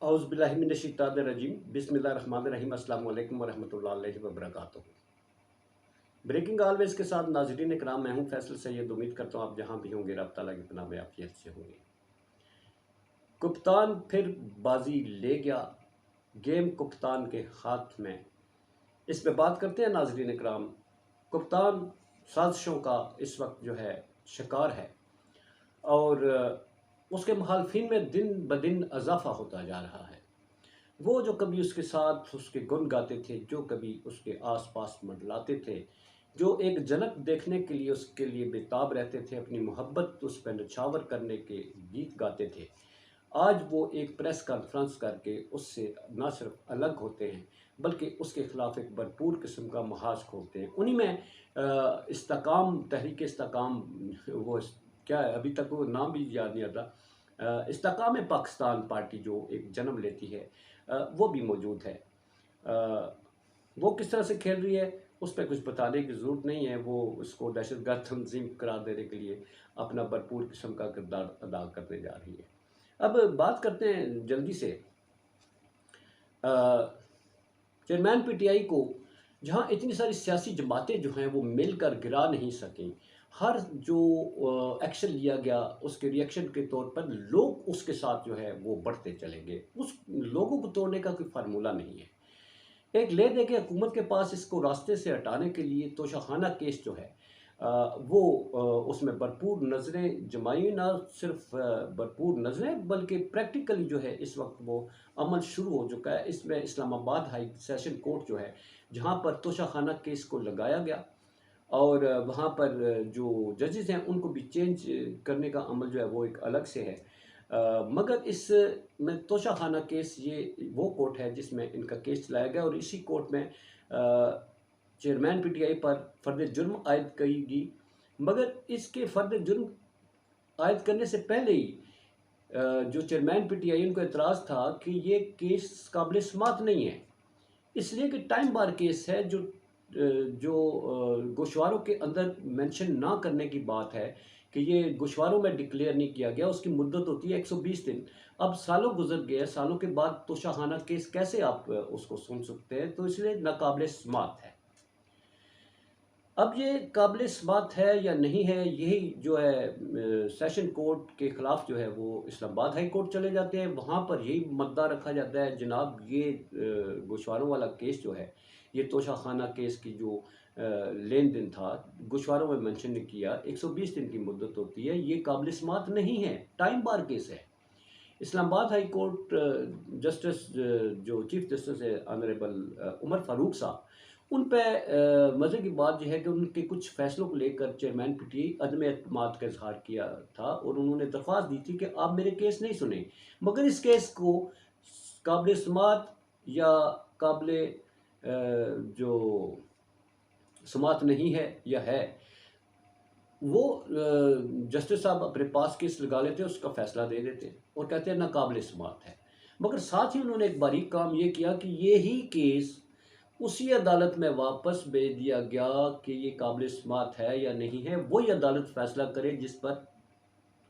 اعوذ باللہ من الشیطان الرجیم بسم اللہ الرحمن الرحیم السلام علیکم ورحمۃ اللہ علیہ وبرکاتہ۔ بریکنگ آلویز کے ساتھ ناظرین اکرام، میں ہوں فیصل سید۔ امید کرتا ہوں آپ جہاں بھی ہوں گے رب تعالیٰ کی پناہ میں عافیت سے ہوں گے۔ کپتان پھر بازی لے گیا، گیم کپتان کے ہاتھ میں، اس پہ بات کرتے ہیں ناظرین اکرام۔ کپتان سازشوں کا اس وقت جو ہے شکار ہے اور اس کے مخالفین میں دن بدن اضافہ ہوتا جا رہا ہے۔ وہ جو کبھی اس کے ساتھ اس کے گن گاتے تھے، جو کبھی اس کے آس پاس منڈلاتے تھے، جو ایک جھلک دیکھنے کے لیے اس کے لیے بےتاب رہتے تھے، اپنی محبت اس پہ نچھاور کرنے کے گیت گاتے تھے، آج وہ ایک پریس کانفرنس کر کے اس سے نہ صرف الگ ہوتے ہیں بلکہ اس کے خلاف ایک بھرپور قسم کا محاذ کھولتے ہیں۔ انہی میں استحکام، تحریک استحکام، وہ کیا ہے ابھی تک وہ نام بھی یاد نہیں آتا، استحکام پاکستان پارٹی جو ایک جنم لیتی ہے، وہ بھی موجود ہے۔ وہ کس طرح سے کھیل رہی ہے اس پہ کچھ بتانے کی ضرورت نہیں ہے، وہ اس کو دہشت گرد تنظیم قرار دینے کے لیے اپنا بھرپور قسم کا کردار ادا کرنے جا رہی ہے۔ اب بات کرتے ہیں جلدی سے چیئرمین پی ٹی آئی کو، جہاں اتنی ساری سیاسی جماعتیں جو ہیں وہ مل کر گرا نہیں سکیں۔ ہر جو ایکشن لیا گیا اس کے ریئیکشن کے طور پر لوگ اس کے ساتھ جو ہے وہ بڑھتے چلیں گے۔ اس لوگوں کو توڑنے کا کوئی فارمولہ نہیں ہے۔ ایک لے دے کے حکومت کے پاس اس کو راستے سے ہٹانے کے لیے توشہ خانہ کیس جو ہے وہ اس میں بھرپور نظریں جمائی، نہ صرف بھرپور نظریں بلکہ پریکٹیکلی جو ہے اس وقت وہ عمل شروع ہو چکا ہے۔ اس میں اسلام آباد ہائی سیشن کورٹ جو ہے، جہاں پر توشہ خانہ کیس کو لگایا گیا اور وہاں پر جو ججز ہیں ان کو بھی چینج کرنے کا عمل جو ہے وہ ایک الگ سے ہے، مگر اس میں توشہ خانہ کیس یہ وہ کورٹ ہے جس میں ان کا کیس چلایا گیا، اور اسی کورٹ میں چیئرمین پی ٹی آئی پر فرد جرم عائد کی گئی، مگر اس کے فرد جرم عائد کرنے سے پہلے ہی جو چیئرمین پی ٹی آئی ان کو اعتراض تھا کہ یہ کیس قابل سماعت نہیں ہے، اس لیے کہ ٹائم بار کیس ہے، جو گوشواروں کے اندر مینشن نہ کرنے کی بات ہے کہ یہ گوشواروں میں ڈکلیئر نہیں کیا گیا، اس کی مدت ہوتی ہے 120 دن۔ اب سالوں گزر گئے، سالوں کے بعد توشہ خانہ کیس کیسے آپ اس کو سن سکتے ہیں؟ تو اس لیے ناقابل سماعت ہے۔ اب یہ قابل سماعت ہے یا نہیں ہے، یہی جو ہے سیشن کورٹ کے خلاف جو ہے وہ اسلام آباد ہائی کورٹ چلے جاتے ہیں، وہاں پر یہی مدعا رکھا جاتا ہے جناب یہ گوشواروں والا کیس جو ہے، یہ توشہ خانہ کیس کی جو لین دن تھا گوشواروں میں منشن نے کیا، 120 دن کی مدت ہوتی ہے، یہ قابل سماعت نہیں ہے، ٹائم بار کیس ہے۔ اسلام آباد ہائی کورٹ جسٹس جو چیف جسٹس ہے آنریبل عمر فاروق صاحب، ان پہ مزے کی بات یہ ہے کہ ان کے کچھ فیصلوں کو لے کر چیئرمین پی ٹی آئی عدم اعتماد کا اظہار کیا تھا، اور انہوں نے درخواست دی تھی کہ آپ میرے کیس نہیں سنیں، مگر اس کیس کو قابل سماعت یا قابل جو سماعت نہیں ہے یا ہے، وہ جسٹس صاحب اپنے پاس کیس لگا لیتے، اس کا فیصلہ دے دیتے اور کہتے ہیں ناقابل سماعت ہے۔ مگر ساتھ ہی انہوں نے ایک باریک کام یہ کیا کہ یہی کیس اسی عدالت میں واپس بھیج دیا گیا کہ یہ قابل سماعت ہے یا نہیں ہے، وہی عدالت فیصلہ کرے جس پر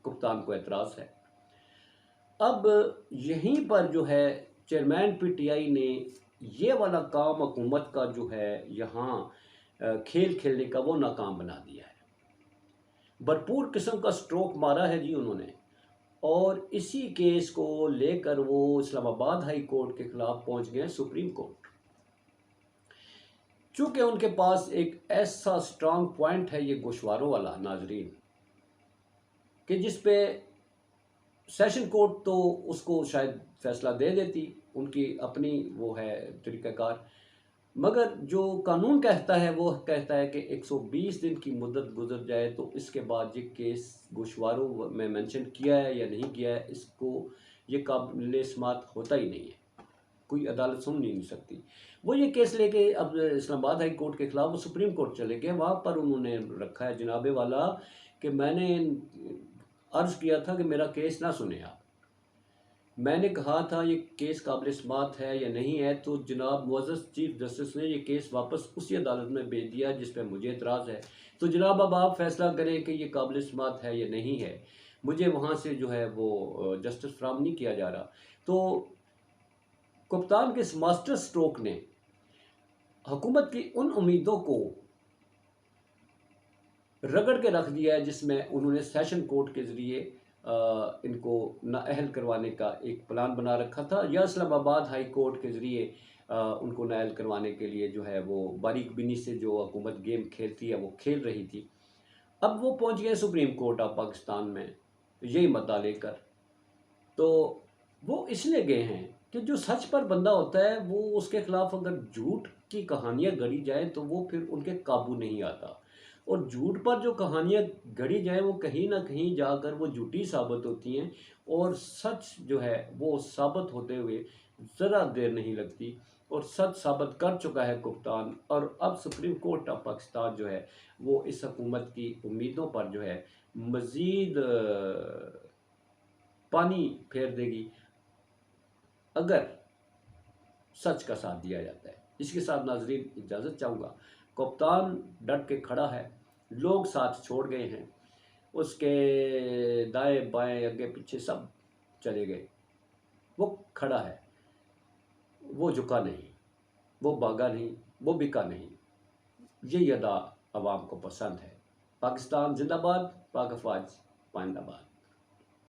کپتان کو اعتراض ہے۔ اب یہیں پر جو ہے چیئرمین پی ٹی آئی نے یہ والا کام حکومت کا جو ہے یہاں کھیل کھیلنے کا وہ ناکام بنا دیا ہے۔ بھرپور قسم کا سٹروک مارا ہے جی انہوں نے، اور اسی کیس کو لے کر وہ اسلام آباد ہائی کورٹ کے خلاف پہنچ گئے سپریم کورٹ۔ چونکہ ان کے پاس ایک ایسا سٹرانگ پوائنٹ ہے یہ گوشواروں والا ناظرین، کہ جس پہ سیشن کورٹ تو اس کو شاید فیصلہ دے دیتی، ان کی اپنی وہ ہے طریقہ کار، مگر جو قانون کہتا ہے وہ کہتا ہے کہ 120 دن کی مدت گزر جائے تو اس کے بعد یہ کیس گوشواروں میں منشن کیا ہے یا نہیں کیا ہے، اس کو یہ قابل سماعت ہوتا ہی نہیں ہے، کوئی عدالت سن نہیں سکتی۔ وہ یہ کیس لے کے اب اسلام آباد ہائی کورٹ کے خلاف وہ سپریم کورٹ چلے گئے، وہاں پر انہوں نے رکھا ہے جناب والا کہ میں نے عرض کیا تھا کہ میرا کیس نہ سنیں آپ، میں نے کہا تھا یہ کیس قابل سماعت ہے یا نہیں ہے، تو جناب معزز چیف جسٹس نے یہ کیس واپس اسی عدالت میں بھیج دیا جس پہ مجھے اعتراض ہے، تو جناب اب آپ فیصلہ کریں کہ یہ قابل سماعت ہے یا نہیں ہے، مجھے وہاں سے جو ہے وہ جسٹس فراہم نہیں کیا جا رہا۔ تو کپتان کے اس ماسٹر سٹروک نے حکومت کی ان امیدوں کو رگڑ کے رکھ دیا ہے جس میں انہوں نے سیشن کورٹ کے ذریعے ان کو نااہل کروانے کا ایک پلان بنا رکھا تھا، یا اسلام آباد ہائی کورٹ کے ذریعے ان کو نااہل کروانے کے لیے جو ہے وہ باریک بینی سے جو حکومت گیم کھیلتی ہے وہ کھیل رہی تھی۔ اب وہ پہنچ گئے سپریم کورٹ آف پاکستان میں یہی مدعا لے کر، تو وہ اس لیے گئے ہیں کہ جو سچ پر بندہ ہوتا ہے وہ اس کے خلاف اگر جھوٹ کی کہانیاں گڑھی جائیں تو وہ پھر ان کے قابو نہیں آتا، اور جھوٹ پر جو کہانیاں گڑھی جائیں وہ کہیں نہ کہیں جا کر وہ جھوٹی ثابت ہوتی ہیں، اور سچ جو ہے وہ ثابت ہوتے ہوئے ذرا دیر نہیں لگتی، اور سچ ثابت کر چکا ہے کپتان، اور اب سپریم کورٹ آف پاکستان جو ہے وہ اس حکومت کی امیدوں پر جو ہے مزید پانی پھیر دے گی اگر سچ کا ساتھ دیا جاتا ہے۔ اس کے ساتھ ناظرین اجازت چاہوں گا، کپتان ڈٹ کے کھڑا ہے، لوگ ساتھ چھوڑ گئے ہیں، اس کے دائیں بائیں آگے پیچھے سب چلے گئے، وہ کھڑا ہے، وہ جھکا نہیں، وہ بھاگا نہیں، وہ بکا نہیں۔ یہ ادا عوام کو پسند ہے۔ پاکستان زندہ باد، پاک افواج پائندہ باد۔